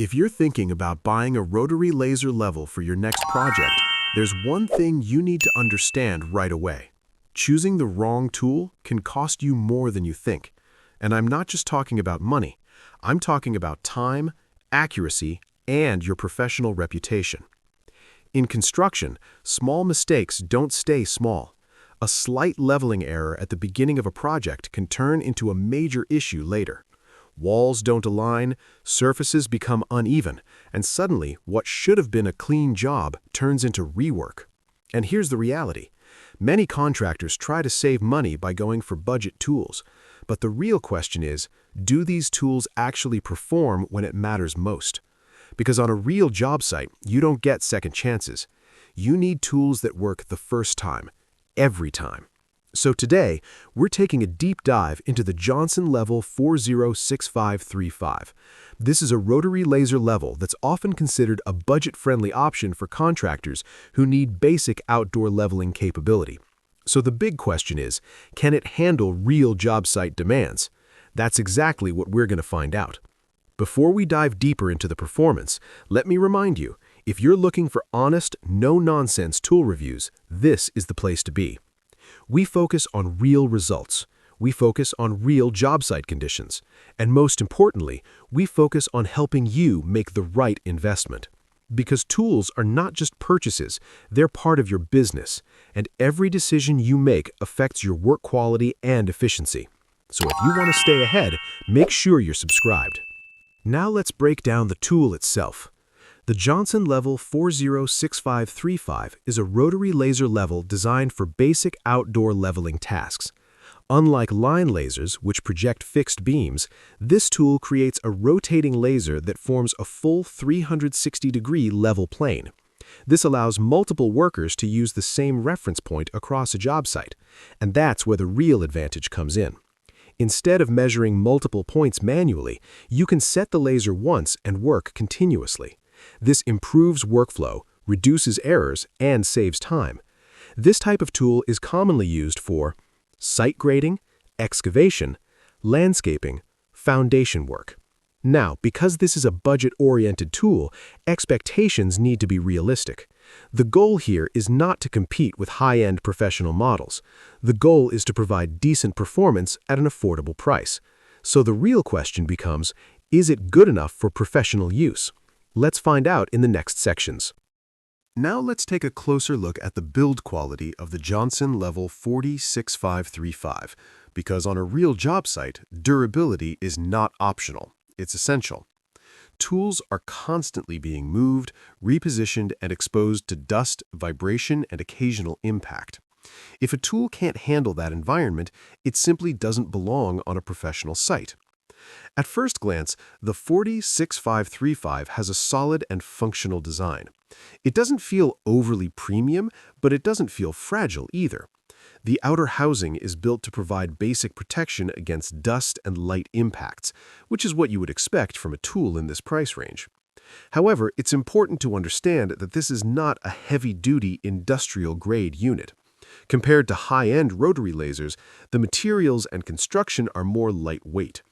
If you're thinking about buying a rotary laser level for your next project, there's one thing you need to understand right away. Choosing the wrong tool can cost you more than you think. And I'm not just talking about money. I'm talking about time, accuracy, and your professional reputation. In construction, small mistakes don't stay small. A slight leveling error at the beginning of a project can turn into a major issue later. Walls don't align, surfaces become uneven, and suddenly what should have been a clean job turns into rework. And here's the reality. Many contractors try to save money by going for budget tools. But the real question is, do these tools actually perform when it matters most? Because on a real job site, you don't get second chances. You need tools that work the first time, every time. So today, we're taking a deep dive into the Johnson Level 406535. This is a rotary laser level that's often considered a budget-friendly option for contractors who need basic outdoor leveling capability. So the big question is, can it handle real job site demands? That's exactly what we're going to find out. Before we dive deeper into the performance, let me remind you, if you're looking for honest, no-nonsense tool reviews, this is the place to be. We focus on real results. We focus on real job site conditions. And most importantly, we focus on helping you make the right investment. Because tools are not just purchases, they're part of your business. And every decision you make affects your work quality and efficiency. So if you want to stay ahead, make sure you're subscribed. Now let's break down the tool itself. The Johnson Level 406535 is a rotary laser level designed for basic outdoor leveling tasks. Unlike line lasers, which project fixed beams, this tool creates a rotating laser that forms a full 360-degree level plane. This allows multiple workers to use the same reference point across a job site, and that's where the real advantage comes in. Instead of measuring multiple points manually, you can set the laser once and work continuously. This improves workflow, reduces errors, and saves time. This type of tool is commonly used for site grading, excavation, landscaping, foundation work. Now, because this is a budget-oriented tool, expectations need to be realistic. The goal here is not to compete with high-end professional models. The goal is to provide decent performance at an affordable price. So the real question becomes, is it good enough for professional use? Let's find out in the next sections. Now let's take a closer look at the build quality of the Johnson Level 406535, because on a real job site, durability is not optional, it's essential. Tools are constantly being moved, repositioned, and exposed to dust, vibration, and occasional impact. If a tool can't handle that environment, it simply doesn't belong on a professional site. At first glance, the 406535 has a solid and functional design. It doesn't feel overly premium, but it doesn't feel fragile either. The outer housing is built to provide basic protection against dust and light impacts, which is what you would expect from a tool in this price range. However, it's important to understand that this is not a heavy-duty industrial-grade unit. Compared to high-end rotary lasers, the materials and construction are more lightweight.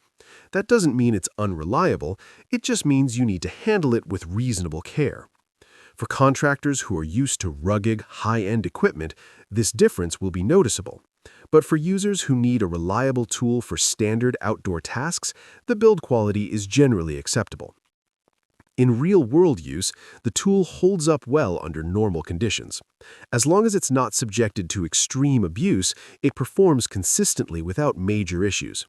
That doesn't mean it's unreliable, it just means you need to handle it with reasonable care. For contractors who are used to rugged, high-end equipment, this difference will be noticeable. But for users who need a reliable tool for standard outdoor tasks, the build quality is generally acceptable. In real-world use, the tool holds up well under normal conditions. As long as it's not subjected to extreme abuse, it performs consistently without major issues.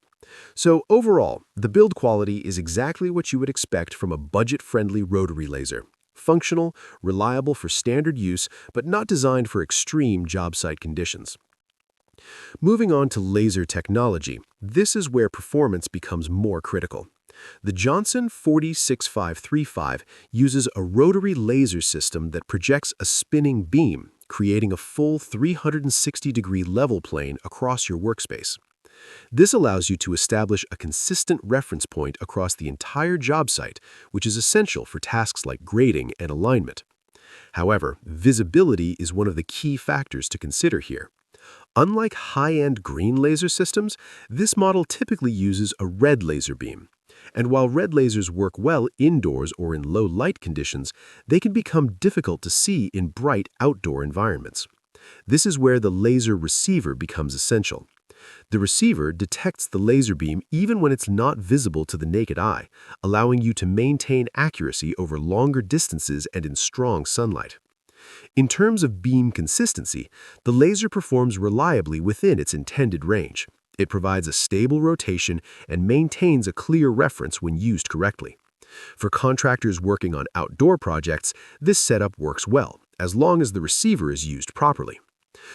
So overall, the build quality is exactly what you would expect from a budget-friendly rotary laser. Functional, reliable for standard use, but not designed for extreme job site conditions. Moving on to laser technology, this is where performance becomes more critical. The Johnson 406535 uses a rotary laser system that projects a spinning beam, creating a full 360-degree level plane across your workspace. This allows you to establish a consistent reference point across the entire job site, which is essential for tasks like grading and alignment. However, visibility is one of the key factors to consider here. Unlike high-end green laser systems, this model typically uses a red laser beam. And while red lasers work well indoors or in low light conditions, they can become difficult to see in bright outdoor environments. This is where the laser receiver becomes essential. The receiver detects the laser beam even when it's not visible to the naked eye, allowing you to maintain accuracy over longer distances and in strong sunlight. In terms of beam consistency, the laser performs reliably within its intended range. It provides a stable rotation and maintains a clear reference when used correctly. For contractors working on outdoor projects, this setup works well, as long as the receiver is used properly.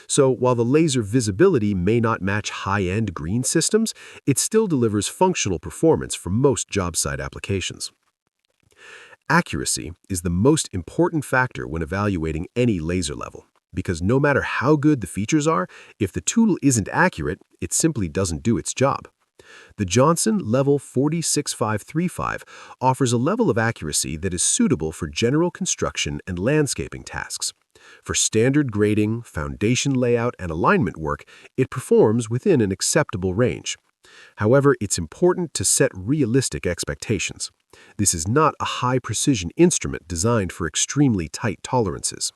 So while the laser visibility may not match high-end green systems, it still delivers functional performance for most job site applications. Accuracy is the most important factor when evaluating any laser level, because no matter how good the features are, if the tool isn't accurate, it simply doesn't do its job. The Johnson Level 46535 offers a level of accuracy that is suitable for general construction and landscaping tasks. For standard grading, foundation layout, and alignment work, it performs within an acceptable range. However, it's important to set realistic expectations. This is not a high-precision instrument designed for extremely tight tolerances.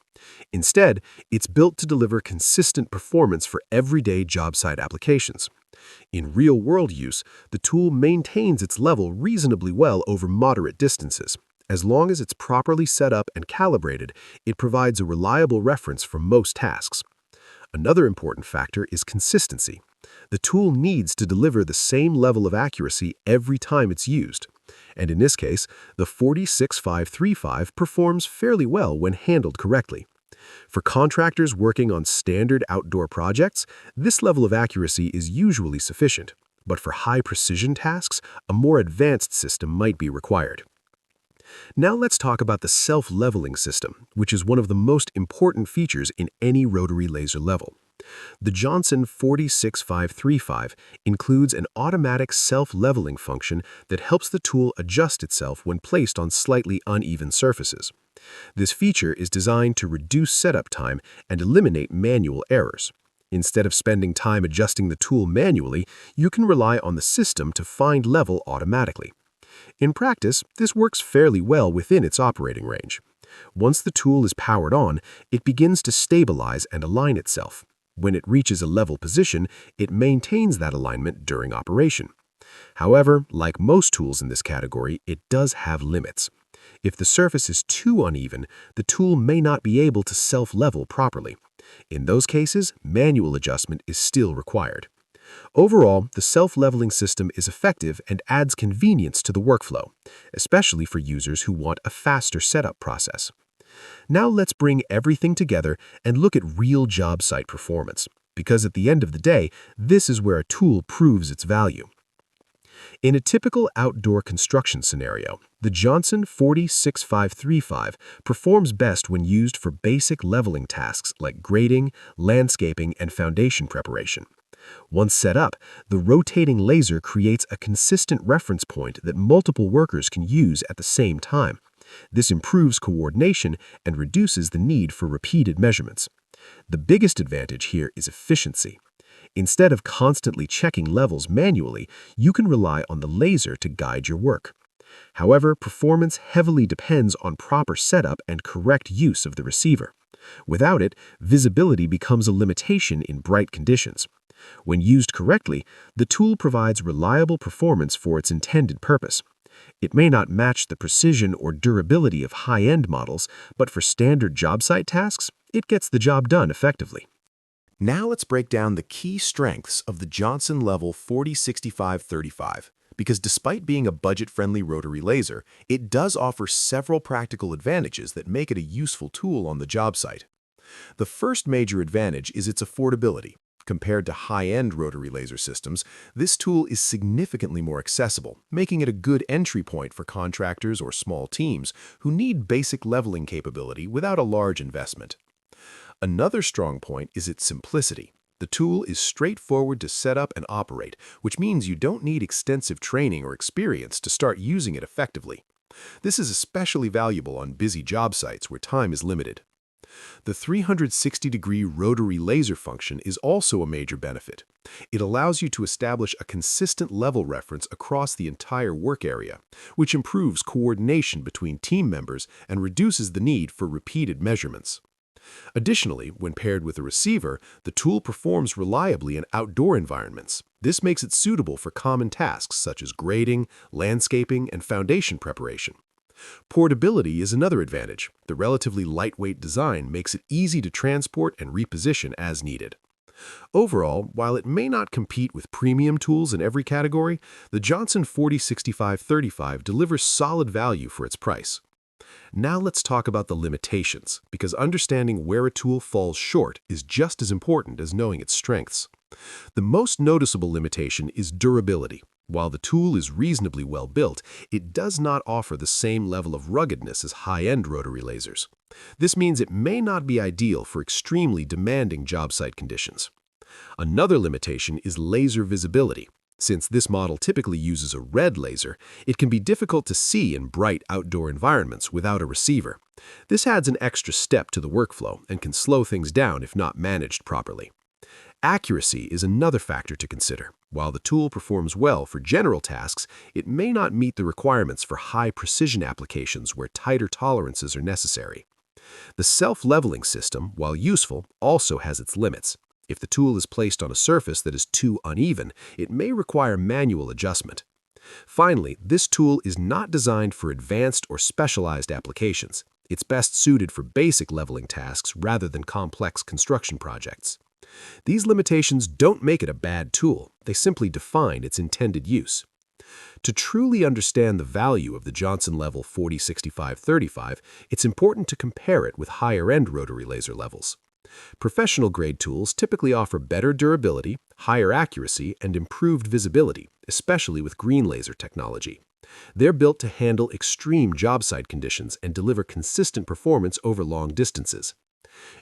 Instead, it's built to deliver consistent performance for everyday job site applications. In real-world use, the tool maintains its level reasonably well over moderate distances. As long as it's properly set up and calibrated, it provides a reliable reference for most tasks. Another important factor is consistency. The tool needs to deliver the same level of accuracy every time it's used. And in this case, the 46535 performs fairly well when handled correctly. For contractors working on standard outdoor projects, this level of accuracy is usually sufficient. But for high-precision tasks, a more advanced system might be required. Now let's talk about the self-leveling system, which is one of the most important features in any rotary laser level. The Johnson 46535 includes an automatic self-leveling function that helps the tool adjust itself when placed on slightly uneven surfaces. This feature is designed to reduce setup time and eliminate manual errors. Instead of spending time adjusting the tool manually, you can rely on the system to find level automatically. In practice, this works fairly well within its operating range. Once the tool is powered on, it begins to stabilize and align itself. When it reaches a level position, it maintains that alignment during operation. However, like most tools in this category, it does have limits. If the surface is too uneven, the tool may not be able to self-level properly. In those cases, manual adjustment is still required. Overall, the self-leveling system is effective and adds convenience to the workflow, especially for users who want a faster setup process. Now let's bring everything together and look at real job site performance, because at the end of the day, this is where a tool proves its value. In a typical outdoor construction scenario, the Johnson 46535 performs best when used for basic leveling tasks like grading, landscaping, and foundation preparation. Once set up, the rotating laser creates a consistent reference point that multiple workers can use at the same time. This improves coordination and reduces the need for repeated measurements. The biggest advantage here is efficiency. Instead of constantly checking levels manually, you can rely on the laser to guide your work. However, performance heavily depends on proper setup and correct use of the receiver. Without it, visibility becomes a limitation in bright conditions. When used correctly, the tool provides reliable performance for its intended purpose. It may not match the precision or durability of high-end models, but for standard job site tasks, it gets the job done effectively. Now let's break down the key strengths of the Johnson Level 406535, because despite being a budget-friendly rotary laser, it does offer several practical advantages that make it a useful tool on the job site. The first major advantage is its affordability. Compared to high-end rotary laser systems, this tool is significantly more accessible, making it a good entry point for contractors or small teams who need basic leveling capability without a large investment. Another strong point is its simplicity. The tool is straightforward to set up and operate, which means you don't need extensive training or experience to start using it effectively. This is especially valuable on busy job sites where time is limited. The 360-degree rotary laser function is also a major benefit. It allows you to establish a consistent level reference across the entire work area, which improves coordination between team members and reduces the need for repeated measurements. Additionally, when paired with a receiver, the tool performs reliably in outdoor environments. This makes it suitable for common tasks such as grading, landscaping, and foundation preparation. Portability is another advantage. The relatively lightweight design makes it easy to transport and reposition as needed. Overall, while it may not compete with premium tools in every category, the Johnson 4065-35 delivers solid value for its price. Now let's talk about the limitations, because understanding where a tool falls short is just as important as knowing its strengths. The most noticeable limitation is durability. While the tool is reasonably well built, it does not offer the same level of ruggedness as high-end rotary lasers. This means it may not be ideal for extremely demanding job site conditions. Another limitation is laser visibility. Since this model typically uses a red laser, it can be difficult to see in bright outdoor environments without a receiver. This adds an extra step to the workflow and can slow things down if not managed properly. Accuracy is another factor to consider. While the tool performs well for general tasks, it may not meet the requirements for high-precision applications where tighter tolerances are necessary. The self-leveling system, while useful, also has its limits. If the tool is placed on a surface that is too uneven, it may require manual adjustment. Finally, this tool is not designed for advanced or specialized applications. It's best suited for basic leveling tasks rather than complex construction projects. These limitations don't make it a bad tool, they simply define its intended use. To truly understand the value of the Johnson Level 4065-35, it's important to compare it with higher-end rotary laser levels. Professional-grade tools typically offer better durability, higher accuracy, and improved visibility, especially with green laser technology. They're built to handle extreme job site conditions and deliver consistent performance over long distances.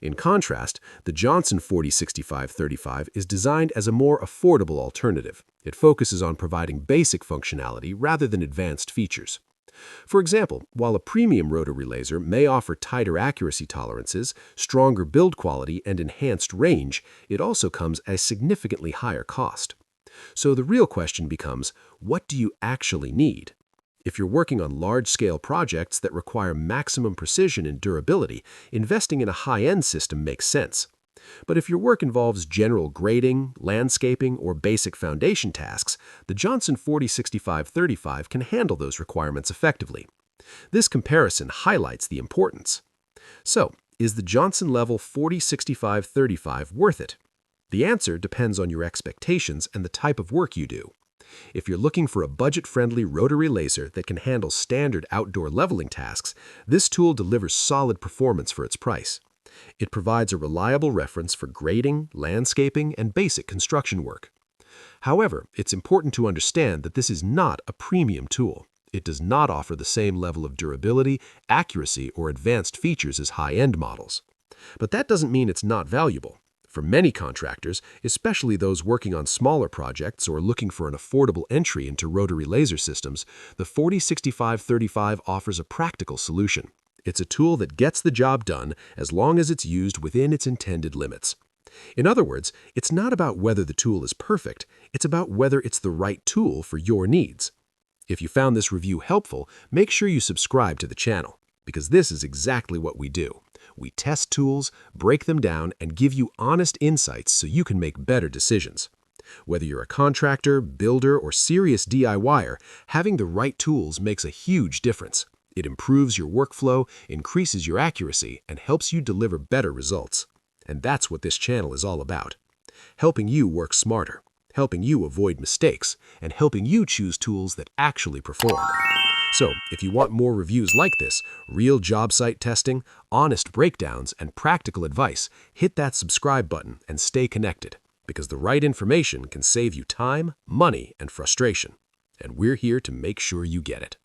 In contrast, the Johnson 4065-35 is designed as a more affordable alternative. It focuses on providing basic functionality rather than advanced features. For example, while a premium rotary laser may offer tighter accuracy tolerances, stronger build quality, and enhanced range, it also comes at a significantly higher cost. So the real question becomes, what do you actually need? If you're working on large-scale projects that require maximum precision and durability, investing in a high-end system makes sense. But if your work involves general grading, landscaping, or basic foundation tasks, the Johnson 4065-35 can handle those requirements effectively. This comparison highlights the importance. So, is the Johnson Level 4065-35 worth it? The answer depends on your expectations and the type of work you do. If you're looking for a budget-friendly rotary laser that can handle standard outdoor leveling tasks, this tool delivers solid performance for its price. It provides a reliable reference for grading, landscaping, and basic construction work. However, it's important to understand that this is not a premium tool. It does not offer the same level of durability, accuracy, or advanced features as high-end models. But that doesn't mean it's not valuable. For many contractors, especially those working on smaller projects or looking for an affordable entry into rotary laser systems, the 4065-35 offers a practical solution. It's a tool that gets the job done as long as it's used within its intended limits. In other words, it's not about whether the tool is perfect, it's about whether it's the right tool for your needs. If you found this review helpful, make sure you subscribe to the channel, because this is exactly what we do. We test tools, break them down, and give you honest insights so you can make better decisions. Whether you're a contractor, builder, or serious DIYer, having the right tools makes a huge difference. It improves your workflow, increases your accuracy, and helps you deliver better results. And that's what this channel is all about. Helping you work smarter, helping you avoid mistakes, and helping you choose tools that actually perform. So, if you want more reviews like this, real job site testing, honest breakdowns, and practical advice, hit that subscribe button and stay connected, because the right information can save you time, money, and frustration. And we're here to make sure you get it.